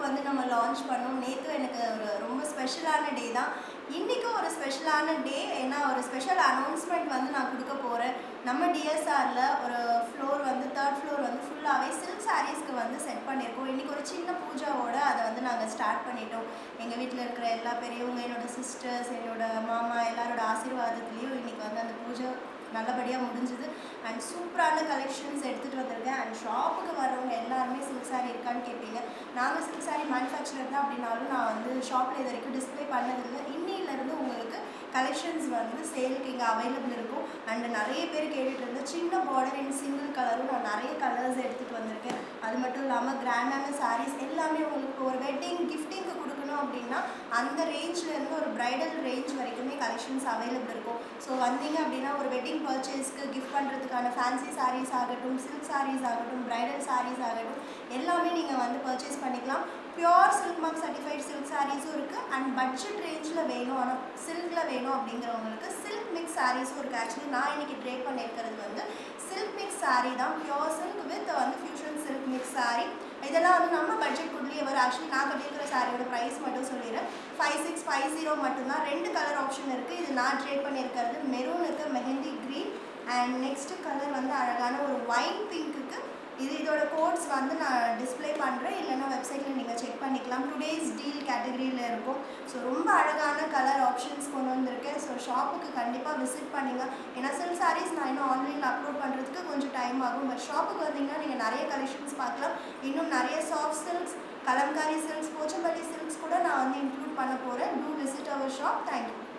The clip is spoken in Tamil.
வந்து நம்ம லான்ச் பண்ணோம். நேற்று எனக்கு ஒரு ரொம்ப ஸ்பெஷலான டே தான். இன்றைக்கும் ஒரு ஸ்பெஷலான டே. ஏன்னா ஒரு ஸ்பெஷல் அனௌன்ஸ்மெண்ட் வந்து நான் கொடுக்க போகிறேன். நம்ம டிஎஸ்ஆரில் ஒரு ஃப்ளோர் வந்து 3rd ஃப்ளோர் வந்து ஃபுல்லாகவே சில்க் சாரீஸ்க்கு வந்து செட் பண்ணியிருக்கோம். இன்றைக்கி ஒரு சின்ன பூஜாவோட அதை வந்து நாங்கள் ஸ்டார்ட் பண்ணிட்டோம். எங்கள் வீட்டில் இருக்கிற எல்லா பெரியவங்க, என்னோடய சிஸ்டர்ஸ், என்னோடய மாமா எல்லாரோட ஆசீர்வாதத்துலேயும் இன்றைக்கி வந்து அந்த பூஜை நல்லபடியாக முடிஞ்சுது. அண்ட் சூப்பரான கலெக்ஷன்ஸ் எடுத்துகிட்டு வந்திருக்கேன். அண்ட் ஷாப்புக்கு வரவங்க எல்லாருமே சில்க் சாரீ இருக்கான்னு கேட்பீங்க. நாங்கள் சில்க் சாரீ மேனுஃபேக்சரர் தான் அப்படின்னாலும் நான் வந்து ஷாப்பில் இது வரைக்கும் டிஸ்பிளே பண்ணதில்லை. இன்னிலேருந்து உங்களுக்கு கலெக்ஷன்ஸ் வந்து சேலுக்கு இங்கே அவைலபிள் இருக்கும். அண்ட் நிறைய பேர் கேட்டுட்டு இருந்த சின்ன பார்டர் இன் சிங்கிள் கலரும் நான் நிறைய கலர்ஸ் எடுத்துகிட்டு வந்திருக்கேன். அது மட்டும் இல்லாமல் கிராண்டான சாரீஸ் எல்லாமே உங்களுக்கு ஒரு வெட்டிங் கிஃப்டிங்க்கு கொடுக்கணும் அப்படின்னா அந்த ரேஞ்ச்லேருந்து ஒரு ப்ரைடல் ரேஞ்ச் வரைக்குமே கலெக்ஷன்ஸ் அவைலபிள் இருக்கும். ஸோ வந்தீங்க அப்படின்னா ஒரு வெட்டிங் பர்ச்சேஸ்க்கு கிஃப்ட் பண்ணுறதுக்கான ஃபேன்சி சாரீஸ் ஆகட்டும், சில்க் சாரீஸ் ஆகட்டும், ப்ரைடல் சாரீஸ் ஆகட்டும் எல்லாமே நீங்கள் வந்து பர்ச்சேஸ் பண்ணிக்கலாம். Pure silk mark certified silk சாரீஸும் இருக்குது. அண்ட் பட்ஜெட் ரேஞ்சில் வேணும் ஆனால் சில்கில் வேணும் அப்படிங்கிறவங்களுக்கு சில்க் மிக்ஸ் சாரீஸும் இருக்குது. ஆக்சுவலி நான் இன்றைக்கி ட்ரே பண்ணியிருக்கிறது வந்து சில்க் மிக்ஸ் சாரீ தான். பியோர் சில்க் வித் வந்து ஃபியூஷன் சில்க் மிக்ஸ் சாரீ. இதெல்லாம் வந்து நம்ம பட்ஜெட் குட்லேயே வரும். ஆக்சுவலி நான் கட்டியிருக்கிற சாரியோட ப்ரைஸ் மட்டும் சொல்லிடுறேன். 5650 மட்டும்தான். 2 கலர் ஆப்ஷன் இருக்குது. இது நான் ட்ரே பண்ணியிருக்கிறது மெரூன் இருக்குது, mehndi green, and next colour வந்து அழகான ஒரு ஒயின் பிங்க்குக்கு. இதோட கோட்ஸ் வந்து நான் டிஸ்பிளே பண்ணுறேன், இல்லைன்னா வெப்சைட்டில் நீங்கள் செக் பண்ணிக்கலாம். டுடேஸ் டீல் கேட்டகரியில் இருக்கும். ஸோ ரொம்ப அழகான கலர் ஆப்ஷன்ஸ் கொண்டு வந்திருக்கேன். ஸோ ஷாப்புக்கு கண்டிப்பாக விசிட் பண்ணுங்க. ஏன்னா சில்க் சாரீஸ் நான் இன்னும் ஆன்லைனில் அப்லோட் பண்ணுறதுக்கு கொஞ்சம் டைம் ஆகும். பட் ஷாப்புக்கு வந்தீங்கன்னா நீங்கள் நிறைய கலெக்ஷன்ஸ் பார்க்கலாம். இன்னும் நிறைய soft silks, Kalamkari silks, Pochampally silks கூட நான் வந்து இன்க்ளூட் பண்ண போகிறேன். To visit our shop. Thank you.